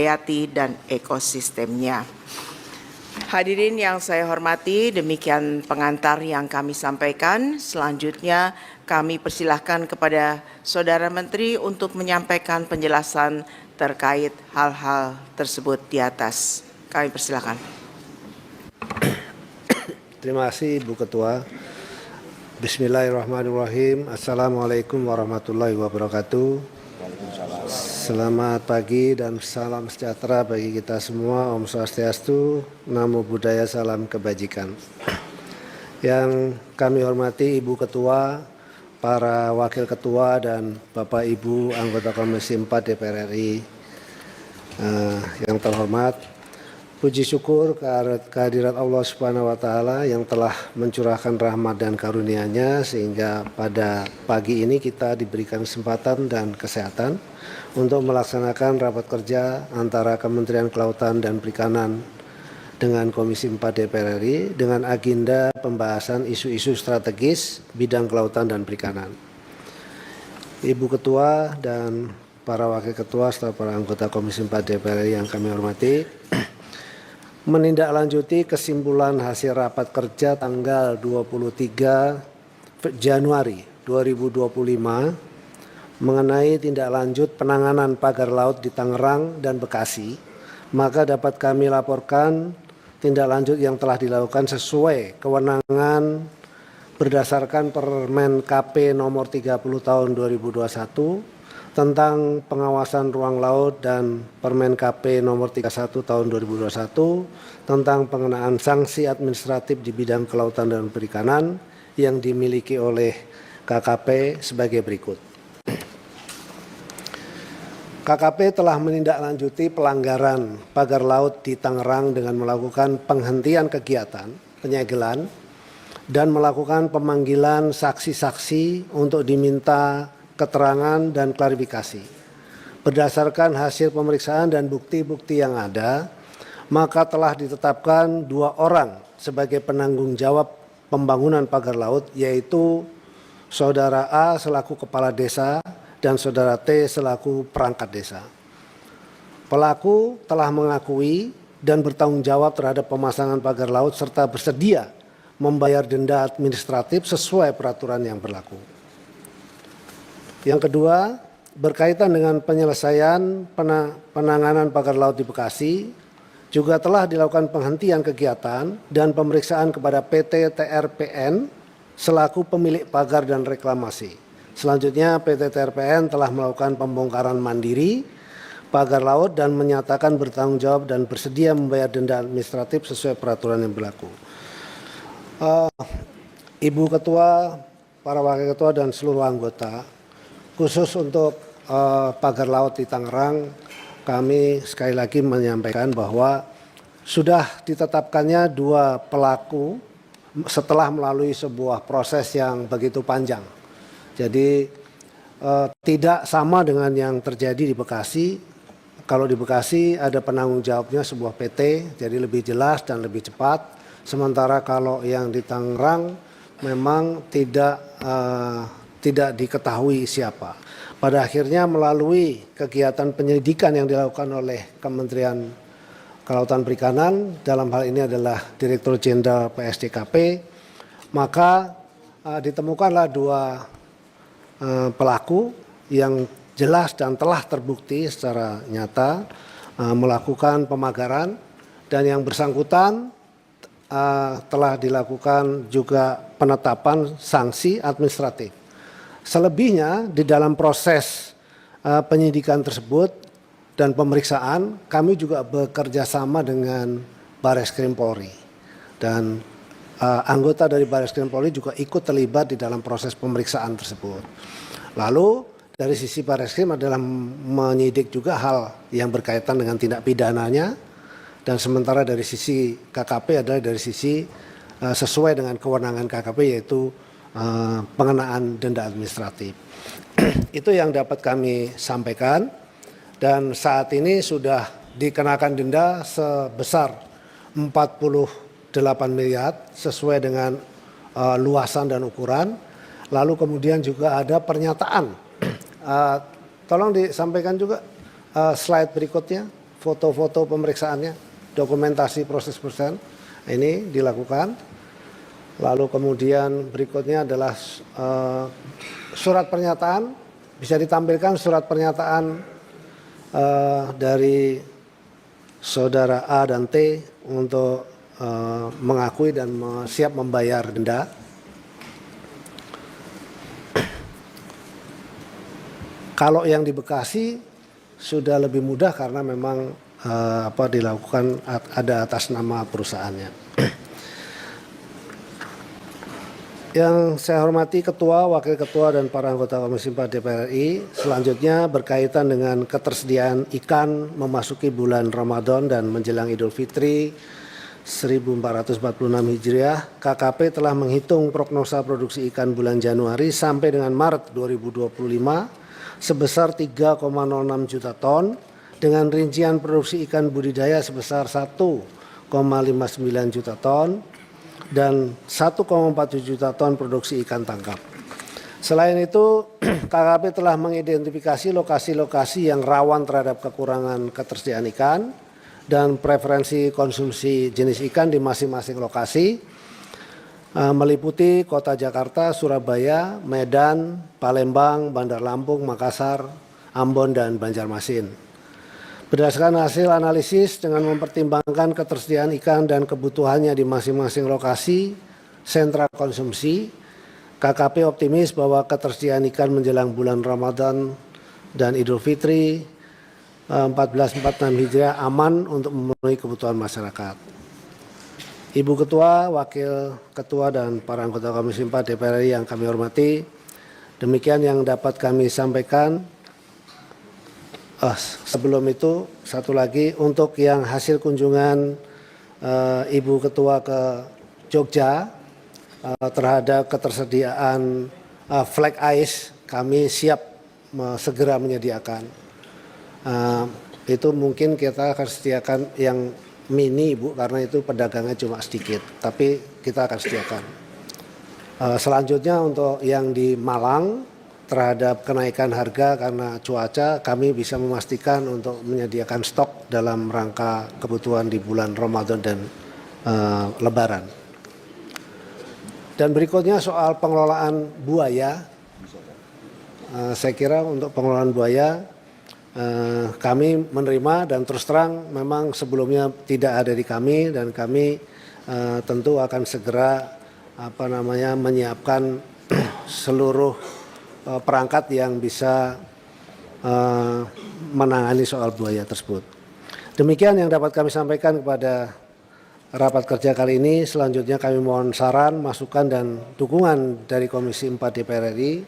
hayati dan ekosistemnya. Hadirin yang saya hormati, demikian pengantar yang kami sampaikan. Selanjutnya kami persilahkan kepada Saudara Menteri untuk menyampaikan penjelasan terkait hal-hal tersebut di atas. Kami persilahkan. Terima kasih Ibu Ketua. Bismillahirrahmanirrahim. Assalamualaikum warahmatullahi wabarakatuh. Selamat pagi dan salam sejahtera bagi kita semua. Om Swastiastu, Namo Buddhaya, salam kebajikan. Yang kami hormati Ibu Ketua, para Wakil Ketua dan Bapak Ibu anggota Komisi 4 DPR RI yang terhormat, puji syukur kehadirat Allah Subhanahu wa Ta'ala yang telah mencurahkan rahmat dan karunia-Nya sehingga pada pagi ini kita diberikan kesempatan dan kesehatan untuk melaksanakan rapat kerja antara Kementerian Kelautan dan Perikanan dengan Komisi 4 DPR RI dengan agenda pembahasan isu-isu strategis bidang kelautan dan perikanan. Ibu Ketua dan para Wakil Ketua serta para anggota Komisi 4 DPR RI yang kami hormati, menindaklanjuti kesimpulan hasil rapat kerja tanggal 23 Januari 2025 mengenai tindak lanjut penanganan pagar laut di Tangerang dan Bekasi, maka dapat kami laporkan tindak lanjut yang telah dilakukan sesuai kewenangan berdasarkan Permen KP nomor 30 tahun 2021 tentang pengawasan ruang laut dan Permen KP nomor 31 tahun 2021 tentang pengenaan sanksi administratif di bidang kelautan dan perikanan yang dimiliki oleh KKP sebagai berikut. KKP telah menindaklanjuti pelanggaran pagar laut di Tangerang dengan melakukan penghentian kegiatan penyegelan dan melakukan pemanggilan saksi-saksi untuk diminta keterangan dan klarifikasi. Berdasarkan hasil pemeriksaan dan bukti-bukti yang ada, maka telah ditetapkan 2 orang sebagai penanggung jawab pembangunan pagar laut, yaitu Saudara A selaku Kepala Desa dan Saudara T selaku perangkat desa. Pelaku telah mengakui dan bertanggung jawab terhadap pemasangan pagar laut serta bersedia membayar denda administratif sesuai peraturan yang berlaku. Yang kedua, berkaitan dengan penyelesaian penanganan pagar laut di Bekasi, juga telah dilakukan penghentian kegiatan dan pemeriksaan kepada PT TRPN selaku pemilik pagar dan reklamasi. Selanjutnya, PT TRPN telah melakukan pembongkaran mandiri pagar laut dan menyatakan bertanggung jawab dan bersedia membayar denda administratif sesuai peraturan yang berlaku. Ibu Ketua, para Wakil Ketua dan seluruh anggota, khusus untuk pagar laut di Tangerang, kami sekali lagi menyampaikan bahwa sudah ditetapkannya 2 pelaku setelah melalui sebuah proses yang begitu panjang. Jadi tidak sama dengan yang terjadi di Bekasi. Kalau di Bekasi ada penanggung jawabnya sebuah PT, jadi lebih jelas dan lebih cepat. Sementara kalau yang di Tangerang memang tidak diketahui siapa. Pada akhirnya melalui kegiatan penyelidikan yang dilakukan oleh Kementerian Kelautan Perikanan, dalam hal ini adalah Direktur Jenderal PSDKP, maka ditemukanlah 2 pelaku yang jelas dan telah terbukti secara nyata melakukan pemagaran, dan yang bersangkutan telah dilakukan juga penetapan sanksi administratif. Selebihnya di dalam proses penyidikan tersebut dan pemeriksaan, kami juga bekerja sama dengan Bareskrim Polri, dan anggota dari Bareskrim Polri juga ikut terlibat di dalam proses pemeriksaan tersebut. Lalu dari sisi Bareskrim adalah menyidik juga hal yang berkaitan dengan tindak pidananya, dan sementara dari sisi KKP adalah dari sisi sesuai dengan kewenangan KKP, yaitu pengenaan denda administratif. Itu yang dapat kami sampaikan, dan saat ini sudah dikenakan denda sebesar 48 miliar sesuai dengan luasan dan ukuran. Lalu kemudian juga ada pernyataan, tolong disampaikan juga slide berikutnya, foto-foto pemeriksaannya, dokumentasi proses pemeriksaan ini dilakukan. Lalu kemudian berikutnya adalah surat pernyataan, bisa ditampilkan surat pernyataan dari saudara A dan T untuk mengakui dan siap membayar denda. Kalau yang di Bekasi sudah lebih mudah karena memang dilakukan ada atas nama perusahaannya. Yang saya hormati Ketua, Wakil Ketua, dan para anggota Komisi 4 DPR RI, selanjutnya berkaitan dengan ketersediaan ikan memasuki bulan Ramadan dan menjelang Idul Fitri 1446 Hijriah, KKP telah menghitung prognosa produksi ikan bulan Januari sampai dengan Maret 2025 sebesar 3,06 juta ton dengan rincian produksi ikan budidaya sebesar 1,59 juta ton dan 1,47 juta ton produksi ikan tangkap. Selain itu, KKP telah mengidentifikasi lokasi-lokasi yang rawan terhadap kekurangan ketersediaan ikan dan preferensi konsumsi jenis ikan di masing-masing lokasi, meliputi Kota Jakarta, Surabaya, Medan, Palembang, Bandar Lampung, Makassar, Ambon, dan Banjarmasin. Berdasarkan hasil analisis dengan mempertimbangkan ketersediaan ikan dan kebutuhannya di masing-masing lokasi sentra konsumsi, KKP optimis bahwa ketersediaan ikan menjelang bulan Ramadan dan Idul Fitri 1446 Hijriah aman untuk memenuhi kebutuhan masyarakat. Ibu Ketua, Wakil Ketua, dan para anggota Komisi 4 DPR RI yang kami hormati, demikian yang dapat kami sampaikan. Sebelum itu, satu lagi untuk yang hasil kunjungan Ibu Ketua ke Jogja terhadap ketersediaan flag ice, kami siap segera menyediakan. Itu mungkin kita akan sediakan yang mini, Bu, karena itu pedagangnya cuma sedikit, tapi kita akan sediakan. Selanjutnya untuk yang di Malang terhadap kenaikan harga karena cuaca, kami bisa memastikan untuk menyediakan stok dalam rangka kebutuhan di bulan Ramadan dan Lebaran. Dan berikutnya soal pengelolaan buaya, saya kira untuk pengelolaan buaya kami menerima dan terus terang memang sebelumnya tidak ada di kami dan kami tentu akan segera menyiapkan seluruh perangkat yang bisa menangani soal buaya tersebut. Demikian yang dapat kami sampaikan kepada rapat kerja kali ini. Selanjutnya kami mohon saran, masukan, dan dukungan dari Komisi 4 DPR RI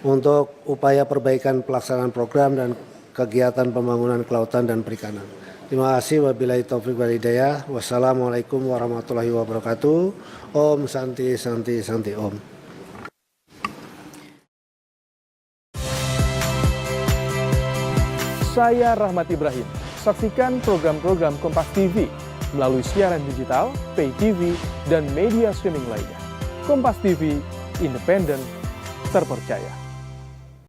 untuk upaya perbaikan pelaksanaan program dan kegiatan pembangunan kelautan dan perikanan. Terima kasih. Wabillahi taufiq wal hidayah. Wassalamualaikum warahmatullahi wabarakatuh. Om Santi Santi Santi Om. Saya Rahmat Ibrahim. Saksikan program-program Kompas TV melalui siaran digital, pay TV, dan media streaming lainnya. Kompas TV, independen, terpercaya.